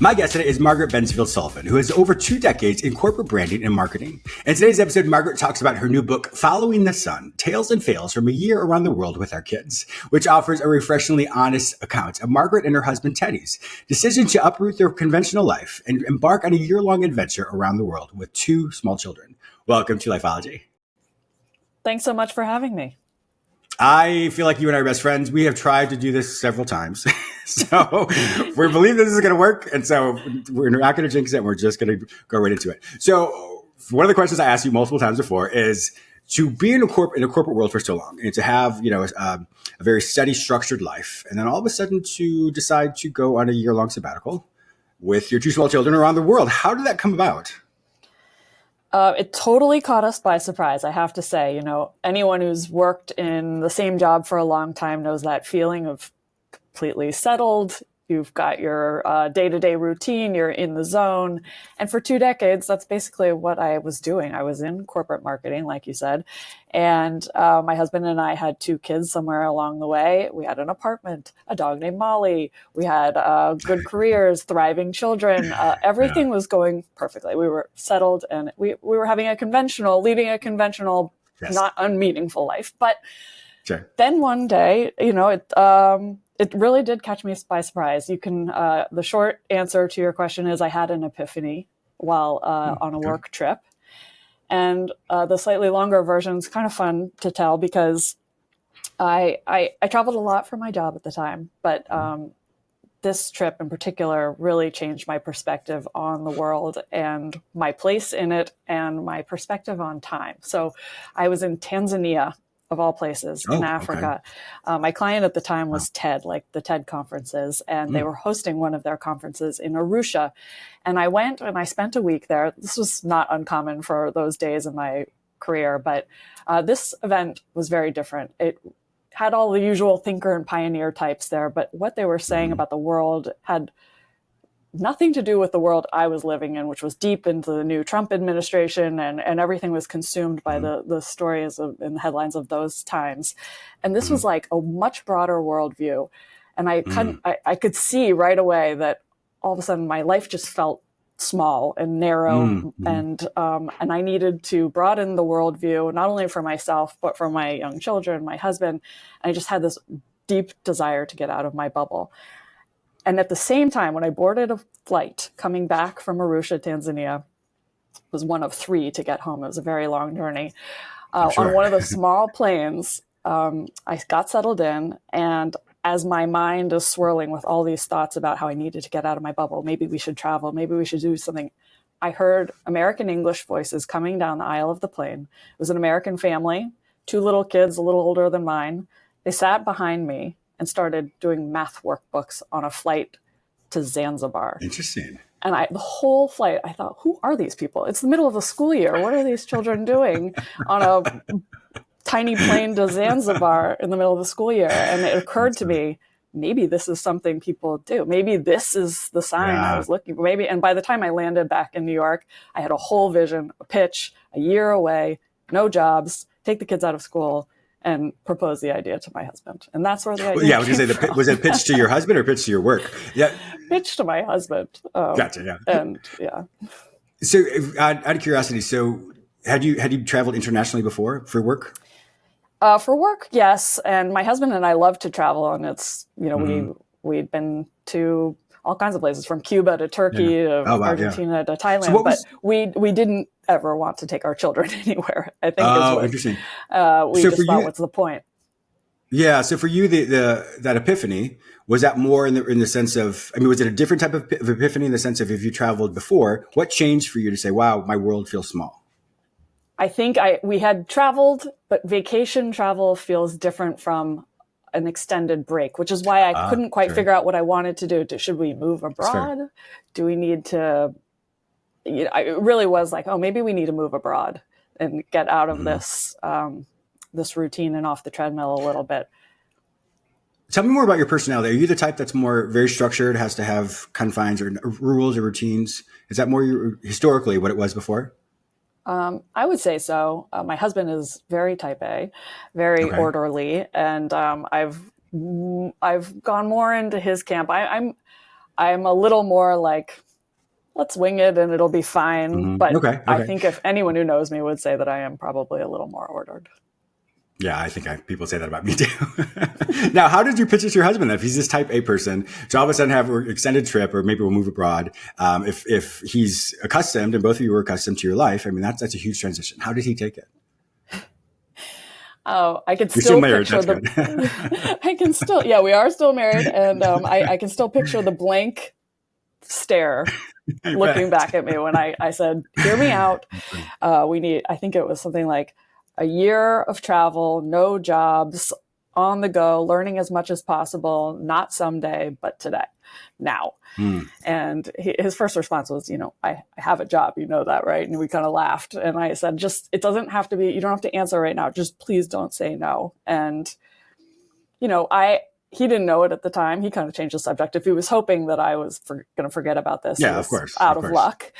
My guest today is Margaret Bensfield Sullivan, who has over 2 decades in corporate branding and marketing. In today's episode, Margaret talks about her new book, Following the Sun, Tales and Fails from a Year Around the World with Our Kids, which offers a refreshingly honest account of Margaret and her husband Teddy's decision to uproot their conventional life and embark on a year-long adventure around the world with 2 small children. Welcome to Lifeology. Thanks so much for having me. I feel like you and I are best friends. We have tried to do this several times. So we believe this is going to work. And so we're not going to jinx it. We're just going to go right into it. So one of the questions I asked you multiple times before is to be in a corporate world for so long and to have, a very steady, structured life. And then all of a sudden to decide to go on a year-long sabbatical with your 2 small children around the world. How did that come about? It totally caught us by surprise, I have to say. Anyone who's worked in the same job for a long time knows that feeling of completely settled. You've got your day-to-day routine, you're in the zone. And for 2 decades, that's basically what I was doing. I was in corporate marketing, like you said. And my husband and I had 2 kids somewhere along the way. We had an apartment, a dog named Molly. We had good careers, thriving children. Everything was going perfectly. We were settled and we were leading a conventional, yes, not unmeaningful life. But sure. Then one day, it really did catch me by surprise. The short answer to your question is I had an epiphany while on a work trip. And the slightly longer version is kind of fun to tell because I traveled a lot for my job at the time, but this trip in particular really changed my perspective on the world and my place in it and my perspective on time. So I was in Tanzania, of all places, in Africa. Okay. My client at the time was TED, like the TED conferences, and they were hosting one of their conferences in Arusha. And I went and I spent a week there. This was not uncommon for those days in my career, but this event was very different. It had all the usual thinker and pioneer types there, but what they were saying about the world had nothing to do with the world I was living in, which was deep into the new Trump administration, and everything was consumed by the stories and the headlines of those times. And this was like a much broader worldview. And I could see right away that all of a sudden my life just felt small and narrow, and I needed to broaden the worldview, not only for myself, but for my young children, my husband. And I just had this deep desire to get out of my bubble. And at the same time, when I boarded a flight coming back from Arusha, Tanzania, was one of 3 to get home. It was a very long journey. Sure. On one of the small planes, I got settled in. And as my mind is swirling with all these thoughts about how I needed to get out of my bubble, maybe we should travel, maybe we should do something, I heard American English voices coming down the aisle of the plane. It was an American family, 2 little kids, a little older than mine. They sat behind me and started doing math workbooks on a flight to Zanzibar. Interesting. And the whole flight, I thought, who are these people? It's the middle of the school year. What are these children doing on a tiny plane to Zanzibar in the middle of the school year? And it occurred to me, maybe this is something people do. Maybe this is the sign I was looking for. Maybe. And by the time I landed back in New York, I had a whole vision, a pitch, a year away, no jobs, take the kids out of school, and propose the idea to my husband. And that's where the idea came from. Was it pitch to your husband or pitch to your work? Yeah. Pitch to my husband. Gotcha, yeah. And yeah. So out of curiosity, had you traveled internationally before for work? For work, yes. And my husband and I love to travel. And it's, we'd been to all kinds of places, from Cuba to Turkey to Argentina to Thailand. But we didn't ever want to take our children anywhere. I think interesting. We just thought, what's the point? Yeah. So for you, that epiphany, was that more in the sense of, was it a different type of epiphany in the sense of, if you traveled before, what changed for you to say, wow, my world feels small? I think we had traveled, but vacation travel feels different from an extended break, which is why I couldn't quite figure out what I wanted to do. Should we move abroad? Do we need to, it really was like, maybe we need to move abroad and get out of this routine and off the treadmill a little bit. Tell me more about your personality. Are you the type that's more very structured, has to have confines or rules or routines? Is that more historically what it was before? I would say so. My husband is very type A, very orderly, and I've gone more into his camp. I'm a little more like, let's wing it and it'll be fine. But Okay. I think if anyone who knows me would say that I am probably a little more ordered. Yeah, I think people say that about me too. Now, how did you pitch it to your husband? If he's this type A person, to all of a sudden have an extended trip, or maybe we'll move abroad. If he's accustomed, and both of you were accustomed to your life, I mean, that's a huge transition. How did he take it? Oh, I can You're still married, picture that's the. I can still, yeah, we are still married, and I can still picture the blank stare looking back at me when I said, "Hear me out. We need." I think it was something like a year of travel, no jobs, on the go, learning as much as possible. Not someday, but today, now. And his first response was, I have a job, you know that, right? And we kind of laughed. And I said, it doesn't have to be, you don't have to answer right now. Just please don't say no. And, he didn't know it at the time. He kind of changed the subject. If he was hoping that I was going to forget about this, yeah, of course, out of luck,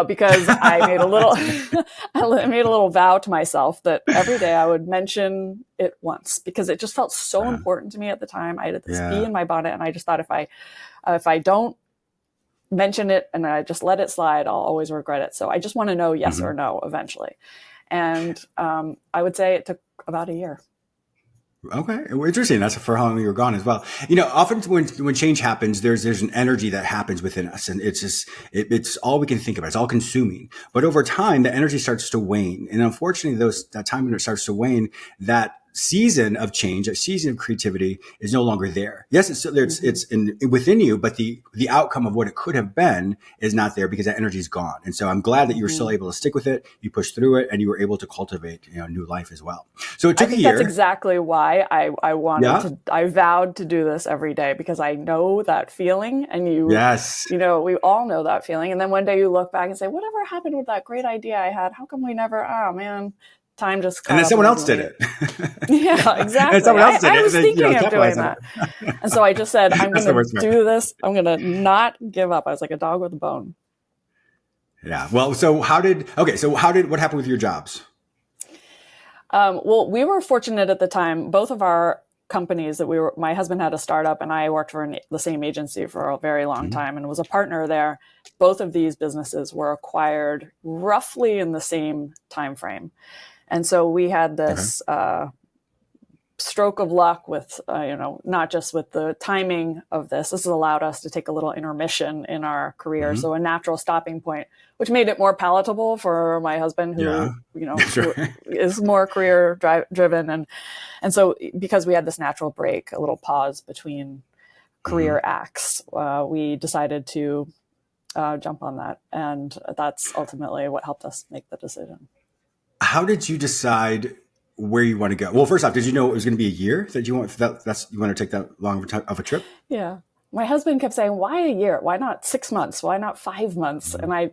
because I made a little, I made a little vow to myself that every day I would mention it once, because it just felt so important to me at the time. I had this bee in my bonnet, and I just thought if I don't mention it and I just let it slide, I'll always regret it. So I just want to know yes or no eventually. And I would say it took about a year. Okay. Well, interesting. That's for how long you were gone as well. Often when change happens, there's an energy that happens within us, and it's just, it's all we can think about. It's all consuming. But over time, the energy starts to wane. And unfortunately, that time when it starts to wane, that season of change, a season of creativity is no longer there. Yes, it's still there. It's within you, but the outcome of what it could have been is not there because that energy is gone. And so I'm glad that you were still able to stick with it. You pushed through it, and you were able to cultivate new life as well. So it took a year. That's exactly why I wanted to. I vowed to do this every day, because I know that feeling, and we all know that feeling. And then one day you look back and say, whatever happened with that great idea I had? How come we never? Oh man. Time just and then someone else did it. Yeah, exactly. And someone else did it. I was thinking of doing that. And so I just said, I'm going to do this. I'm going to not give up. I was like a dog with a bone. Yeah. Well, what happened with your jobs? Well, we were fortunate at the time. Both of our companies my husband had a startup, and I worked for the same agency for a very long time and was a partner there. Both of these businesses were acquired roughly in the same time frame. And so we had this stroke of luck with, not just with the timing of this. This has allowed us to take a little intermission in our career. So a natural stopping point, which made it more palatable for my husband, who, who is more career driven. And so because we had this natural break, a little pause between career acts, we decided to jump on that. And that's ultimately what helped us make the decision. How did you decide where you want to go? Well, first off, did you know it was going to be a year that you want? You want to take that long of a trip? Yeah, my husband kept saying, "Why a year? Why not 6 months? Why not 5 months?" And I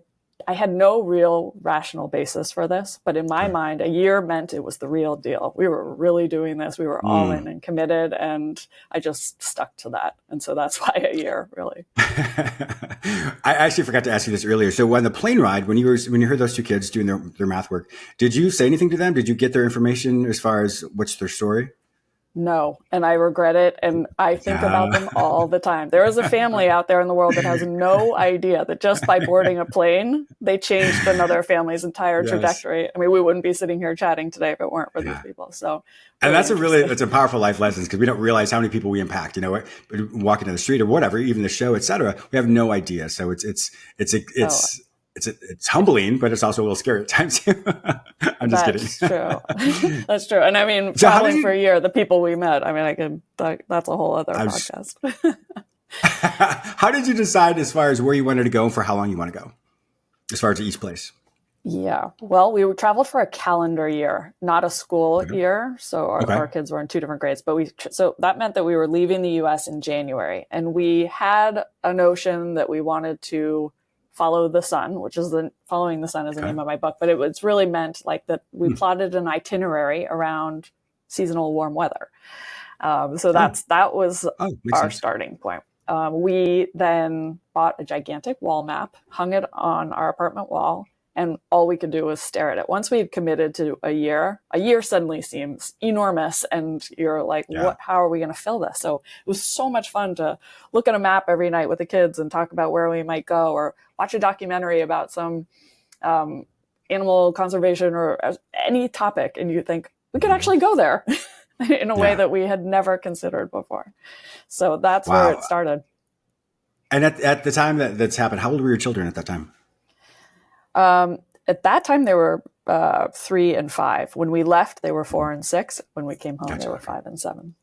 had no real rational basis for this, but in my mind, a year meant it was the real deal. We were really doing this. We were all in and committed, and I just stuck to that. And so that's why a year, really. I actually forgot to ask you this earlier. So on the plane ride, when you heard those two kids doing their math work, did you say anything to them? Did you get their information as far as what's their story? No, and I regret it, and I think about them all the time. There is a family out there in the world that has no idea that just by boarding a plane, they changed another family's entire trajectory. I mean, we wouldn't be sitting here chatting today if it weren't for these people. So, and that's a powerful life lesson, because we don't realize how many people we impact. Walking down the street or whatever, even the show, etc. We have no idea. So it's humbling, but it's also a little scary at times. I'm just kidding. That's true. That's true. And I mean, traveling for a year, the people we met, I mean, that's a whole other podcast. How did you decide as far as where you wanted to go and for how long you want to go, as far as each place? Yeah. Well, we traveled for a calendar year, not a school year. So our kids were in 2 different grades, but so that meant that we were leaving the US in January, and we had a notion that we wanted to follow the sun, which is following the sun is the name of my book, but it's really meant like that we plotted an itinerary around seasonal warm weather. So that was our starting point. We then bought a gigantic wall map, hung it on our apartment wall, And all we could do was stare at it. Once we had committed to a year suddenly seems enormous. And you're like, how are we going to fill this? So it was so much fun to look at a map every night with the kids and talk about where we might go, or watch a documentary about some animal conservation or any topic. And you think we could actually go there in a way that we had never considered before. So that's where it started. And at the time that's happened, how old were your children at that time? At that time, they were 3 and 5. When we left, they were 4 and 6. When we came home, they were 5 and 7.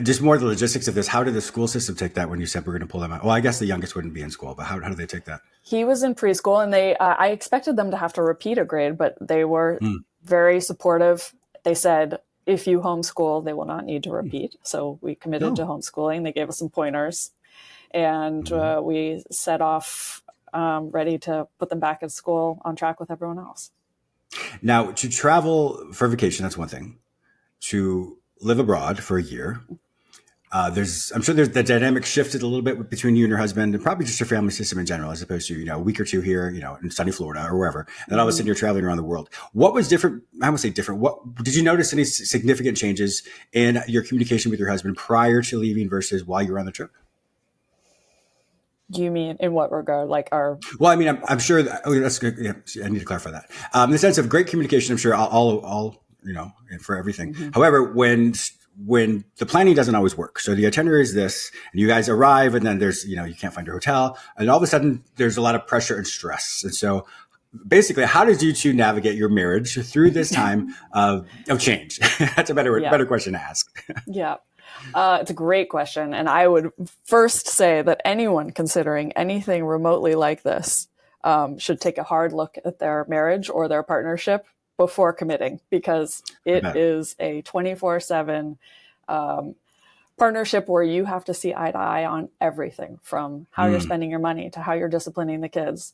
Just more the logistics of this. How did the school system take that when you said we're going to pull them out? Well, I guess the youngest wouldn't be in school, but how did they take that? He was in preschool, and I expected them to have to repeat a grade, but they were very supportive. They said, if you homeschool, they will not need to repeat. So we committed to homeschooling. They gave us some pointers, and we set off ready to put them back at school on track with everyone else. Now, to travel for vacation, that's one thing. To live abroad for a year, I'm sure the dynamic shifted a little bit between you and your husband, and probably just your family system in general, as opposed to, a week or two here, in sunny Florida or wherever. And then all of a sudden you're traveling around the world. What was different? I would say different. What did you notice any significant changes in your communication with your husband prior to leaving versus while you were on the trip? Do you mean in what regard? Like our? Well, I mean, I'm sure that, that's good. Yeah, I need to clarify that. In the sense of great communication, I'm sure all for everything. However, when the planning doesn't always work, so the itinerary is this, and you guys arrive, and then there's, you can't find your hotel, and all of a sudden there's a lot of pressure and stress. And so basically, how did you two navigate your marriage through this time of change? That's a better question to ask. Yeah. It's a great question. And I would first say that anyone considering anything remotely like this should take a hard look at their marriage or their partnership before committing, because it is a 24/7 partnership where you have to see eye to eye on everything, from how you're spending your money to how you're disciplining the kids,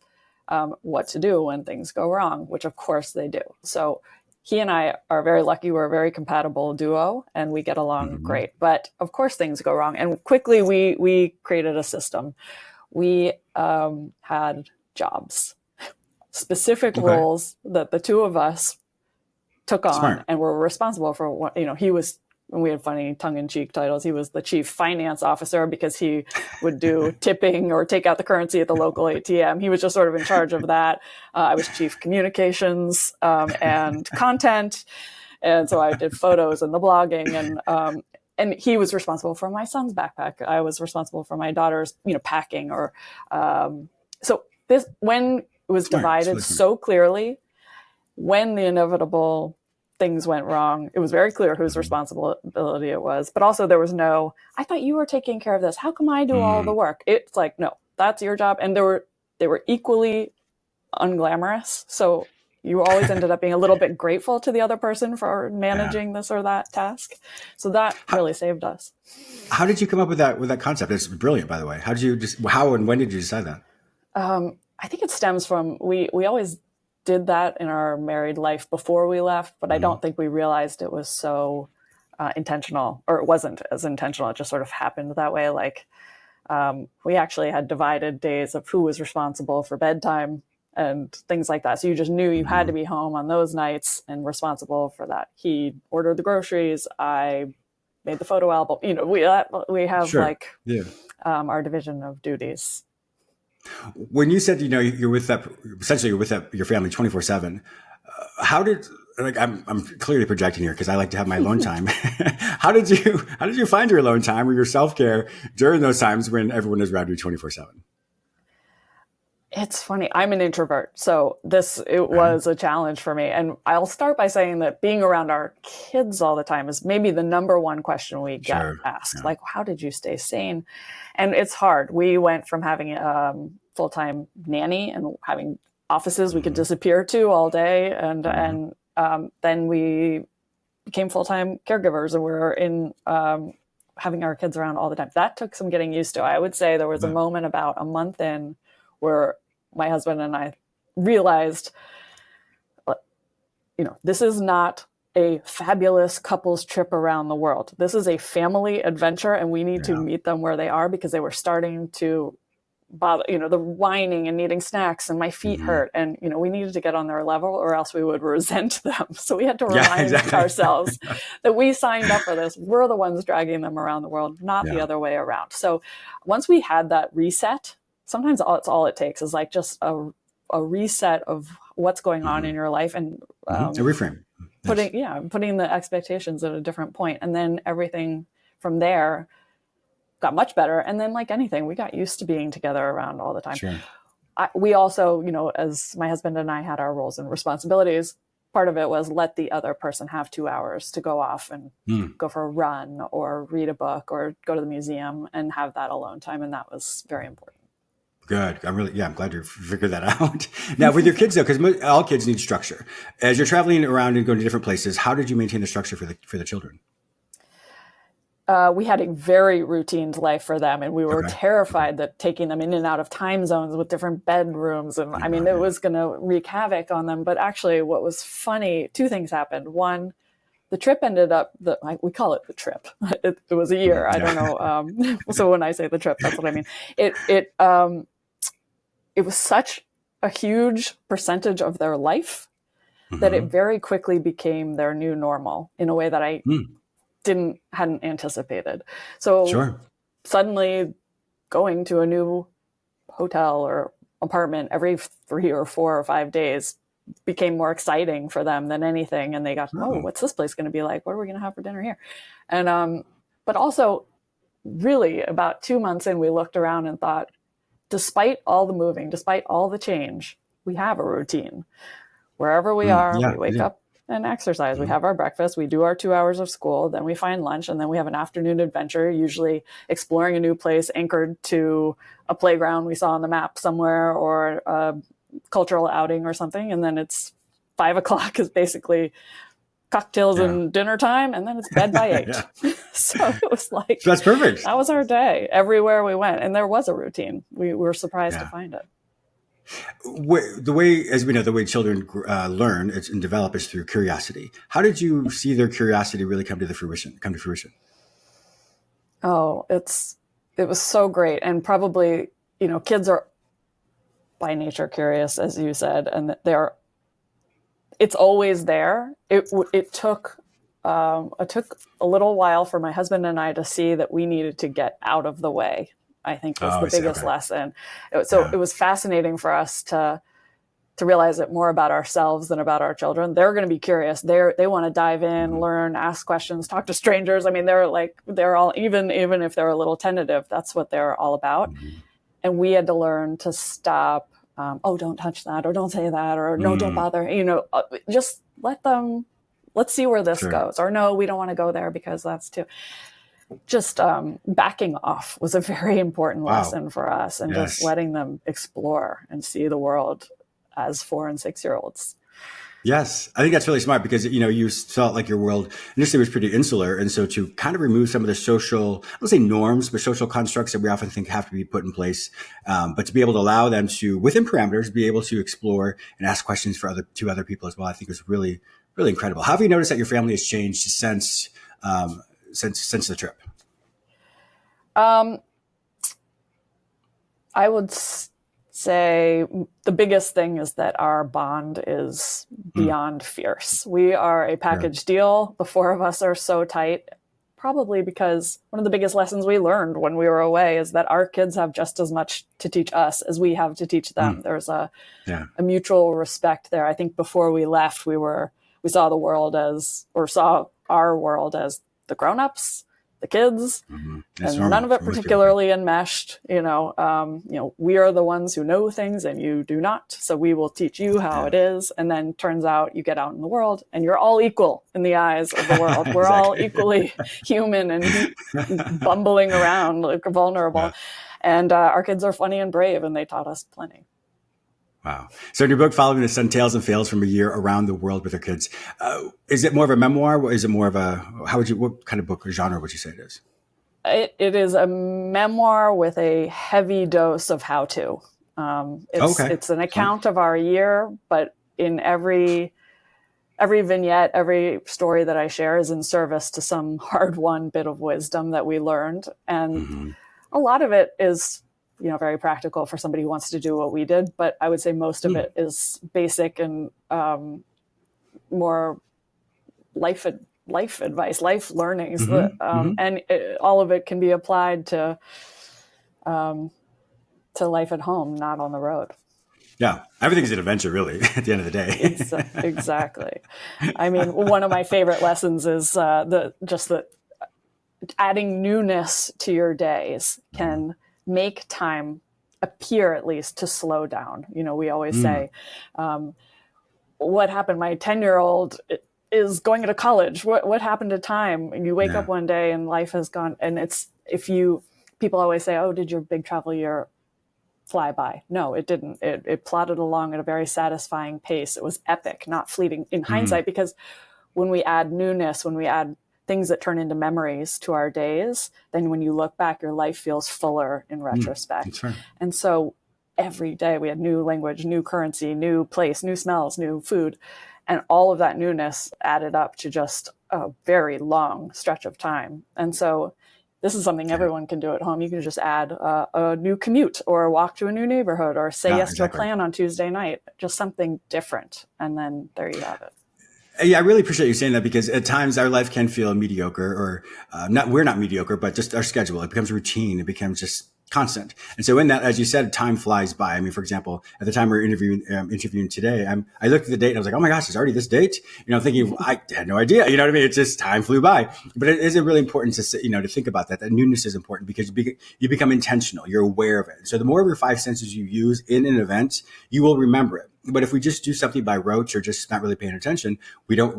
what to do when things go wrong, which of course they do. So he and I are very lucky. We're a very compatible duo, and we get along great. But of course, things go wrong. And quickly, we created a system. We had jobs, specific roles that the two of us took on and were responsible for. He was, and we had funny tongue-in-cheek titles. He was the chief finance officer because he would do tipping or take out the currency at the local ATM. He was just sort of in charge of that. I was chief communications and content. And so I did photos and the blogging, and he was responsible for my son's backpack. I was responsible for my daughter's, packing, or, so this, when it was divided so clearly, when the inevitable things went wrong, it was very clear whose responsibility it was. But also there was no, I thought you were taking care of this. How come I do all the work? It's like, no, that's your job. And they were equally unglamorous. So you always ended up being a little bit grateful to the other person for managing this or that task. So that really saved us. How did you come up with that concept? It's brilliant, by the way. How and when did you decide that? I think it stems from, we always did that in our married life before we left, but I don't think we realized it was so intentional, or it wasn't as intentional. It just sort of happened that way. Like we actually had divided days of who was responsible for bedtime and things like that. So you just knew you had to be home on those nights and responsible for that. He ordered the groceries. I made the photo album. We have our division of duties. When you said, you're with your family 24/7, how did, I'm clearly projecting here because I like to have my alone time. How did you find your alone time or your self-care during those times when everyone is around you 24/7? It's funny. I'm an introvert, so it was a challenge for me. And I'll start by saying that being around our kids all the time is maybe the number one question we get asked. Like, how did you stay sane? And it's hard. We went from having a full-time nanny and having offices we could disappear to all day, and then we became full-time caregivers, and we're in having our kids around all the time. That took some getting used to. I would say there was a moment about a month in where my husband and I realized, this is not a fabulous couples trip around the world. This is a family adventure, and we need to meet them where they are, because they were starting to bother, the whining and needing snacks, and my feet hurt, and we needed to get on their level or else we would resent them. So we had to remind ourselves that we signed up for this. We're the ones dragging them around the world, not the other way around. So once we had that reset, sometimes it's all it takes is like just a reset of what's going on in your life, and a reframe. Putting the expectations at a different point, and then everything from there got much better. And then, like anything, we got used to being together around all the time. Sure. We also, as my husband and I had our roles and responsibilities, part of it was let the other person have 2 hours to go off and go for a run or read a book or go to the museum and have that alone time. And that was very important. Good. I'm glad you figured that out. Now, with your kids, though, because all kids need structure. As you're traveling around and going to different places, how did you maintain the structure for the children? We had a very routine life for them, and we were terrified that taking them in and out of time zones with different bedrooms, and it was going to wreak havoc on them. But actually, what was funny, 2 things happened. One, the trip ended up, we call it the trip. It was a year. I don't know. So when I say the trip, that's what I mean. It was such a huge percentage of their life that it very quickly became their new normal in a way that I hadn't anticipated. So suddenly going to a new hotel or apartment every 3 or 4 or 5 days became more exciting for them than anything. And they got, what's this place going to be like? What are we going to have for dinner here? And, but also really about 2 months in, we looked around and thought, despite all the moving, despite all the change, we have a routine. Wherever we are, we wake up and exercise. We have our breakfast, we do our 2 hours of school, then we find lunch, and then we have an afternoon adventure, usually exploring a new place anchored to a playground we saw on the map somewhere or a cultural outing or something. And then it's 5 o'clock is basically cocktails and dinner time, and then it's bed by 8. So it was like, that's perfect. That was our day everywhere we went. And there was a routine. We were surprised to find it. The way, as we know, the way children learn and develop is through curiosity. How did you see their curiosity really come to fruition? Oh, it was so great. And probably, kids are by nature curious, as you said, and it's always there. It took a little while for my husband and I to see that we needed to get out of the way, I think was the biggest lesson. It was fascinating for us to realize it more about ourselves than about our children. They're going to be curious. They want to dive in, learn, ask questions, talk to strangers. They're all, even if they're a little tentative, that's what they're all about. And we had to learn to stop. Don't touch that, or don't say that, or no, don't bother. Just let's see where this goes. Or no, we don't want to go there because that's too. Just backing off was a very important lesson for us, and just letting them explore and see the world as 4 and 6 year olds. Yes, I think that's really smart because, you felt like your world initially was pretty insular. And so to kind of remove some of the social, I don't say norms, but social constructs that we often think have to be put in place, but to be able to allow them to, within parameters, be able to explore and ask questions to other people as well, I think was really, really incredible. How have you noticed that your family has changed since the trip? I would say the biggest thing is that our bond is beyond fierce. We are a package deal. The 4 of us are so tight, probably because one of the biggest lessons we learned when we were away is that our kids have just as much to teach us as we have to teach them. There's a mutual respect there. I think before we left, we saw the world saw our world as the grown-ups, the kids, and none of it particularly enmeshed. We are the ones who know things and you do not. So we will teach you how it is. And then turns out you get out in the world and you're all equal in the eyes of the world. We're all equally human and bumbling around, like vulnerable. Yeah. And our kids are funny and brave, and they taught us plenty. Wow. So in your book, Following the Sun, Tales and Fails from a Year Around the World with Her Kids, is it more of a memoir? Or is it more of what kind of book or genre would you say it is? It is a memoir with a heavy dose of how-to. It's an account of our year, but in every vignette, every story that I share is in service to some hard-won bit of wisdom that we learned. And a lot of it is very practical for somebody who wants to do what we did. But I would say most of it is basic and more life advice, life learnings, and all of it can be applied to life at home, not on the road. Yeah, everything's an adventure, really, at the end of the day. Exactly. I mean, one of my favorite lessons is that adding newness to your days can make time appear, at least, to slow down. We always say, what happened? My 10-year-old is going to college. What happened to time? And you wake up one day and life has gone. And people always say, oh, did your big travel year fly by? No, it didn't. It plodded along at a very satisfying pace. It was epic, not fleeting in hindsight, because when we add newness, when we add things that turn into memories to our days, then when you look back, your life feels fuller in retrospect. That's right. And so every day we had new language, new currency, new place, new smells, new food. And all of that newness added up to just a very long stretch of time. And so this is something everyone can do at home. You can just add a new commute or walk to a new neighborhood or say yes to a plan on Tuesday night, just something different. And then there you have it. Yeah, I really appreciate you saying that, because at times our life can feel mediocre, or we're not mediocre, but just our schedule. It becomes routine. It becomes just constant. And so in that, as you said, time flies by. I mean, for example, at the time we were interviewing today, I looked at the date and I was like, oh my gosh, it's already this date. Thinking I had no idea. You know what I mean? It's just time flew by. But it is really important to to think about that. That newness is important, because you become intentional. You're aware of it. So the more of your 5 senses you use in an event, you will remember it. But if we just do something by rote or just not really paying attention, we don't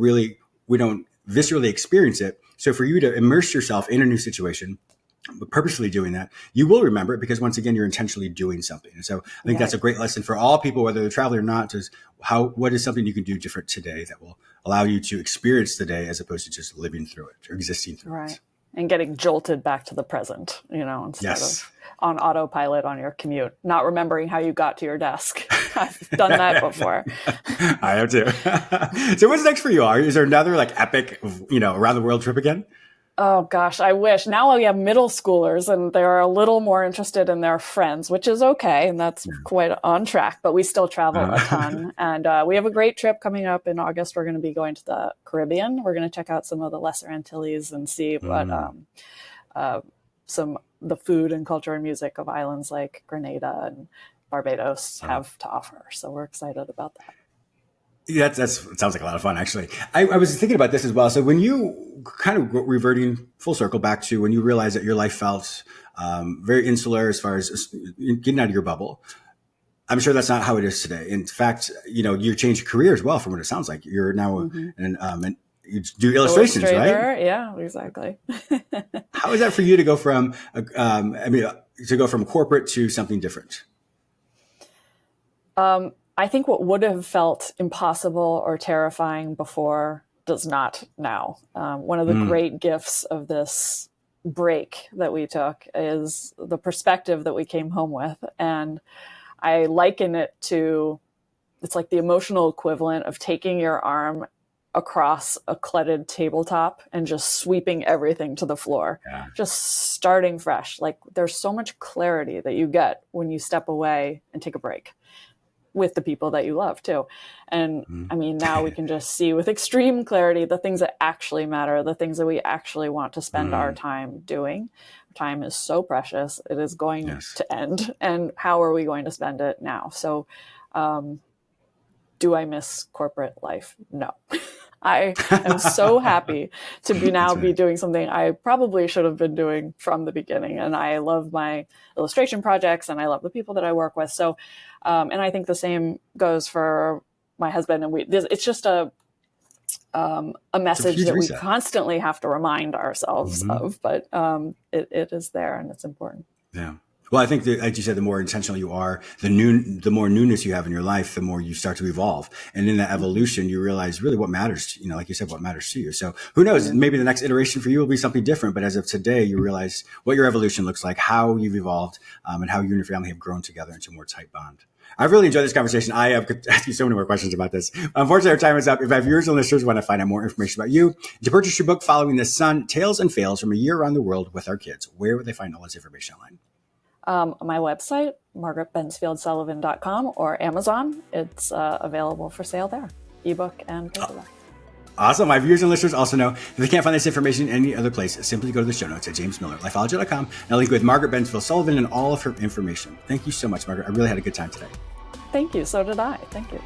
viscerally experience it. So for you to immerse yourself in a new situation, but purposefully doing that, you will remember it, because once again, you're intentionally doing something. And so I think that's a great lesson for all people, whether they're traveling or not, is what is something you can do different today that will allow you to experience the day, as opposed to just living through it or existing through it. And getting jolted back to the present, instead of on autopilot on your commute, not remembering how you got to your desk. I've done that before. I have too. So what's next for you? Is there another epic, around the world trip again? Oh gosh, I wish. Now we have middle schoolers and they're a little more interested in their friends, which is okay. And that's quite on track, but we still travel a ton. And we have a great trip coming up in August. We're going to be going to the Caribbean. We're going to check out some of the Lesser Antilles and see what the food and culture and music of islands like Grenada and Barbados have to offer. So we're excited about that. Yeah, that sounds like a lot of fun, actually. I was thinking about this as well. So when you kind of reverting full circle back to when you realized that your life felt very insular as far as getting out of your bubble, I'm sure that's not how it is today. In fact, you changed your career as well, from what it sounds like. You're now you do illustrations, illustrator, right? Yeah, exactly. How is that for you to go from corporate to something different? I think what would have felt impossible or terrifying before does not now. One of the great gifts of this break that we took is the perspective that we came home with. And I liken it to, it's like the emotional equivalent of taking your arm across a cluttered tabletop and just sweeping everything to the floor, just starting fresh. Like there's so much clarity that you get when you step away and take a break with the people that you love too. And I mean, now we can just see with extreme clarity the things that actually matter, the things that we actually want to spend our time doing. Time is so precious. It is going to end. And how are we going to spend it now? So, do I miss corporate life? No. I am so happy to be doing something I probably should have been doing from the beginning. And I love my illustration projects and I love the people that I work with. So, and I think the same goes for my husband. And it's just a message that we constantly have to remind ourselves of, but it is there and it's important. Yeah. Well, I think that, like you said, the more intentional you are, the more newness you have in your life, the more you start to evolve. And in that evolution, you realize really what matters, like you said, what matters to you. So who knows, maybe the next iteration for you will be something different. But as of today, you realize what your evolution looks like, how you've evolved, and how you and your family have grown together into a more tight bond. I've really enjoyed this conversation. I could ask you so many more questions about this. Unfortunately, our time is up. If our viewers and listeners want to find out more information about you, to purchase your book, Following the Sun, Tales and Fails from a Year Around the World with Our Kids, where would they find all this information online? My website, margaretbensfieldsullivan.com, or Amazon. It's available for sale there, ebook and paperback. Awesome. My viewers and listeners also know if they can't find this information any other place, simply go to the show notes at jamesmillerlifeology.com, and I'll link with Margaret Bensfield Sullivan and all of her information. Thank you so much, Margaret. I really had a good time today. Thank you. So did I. Thank you.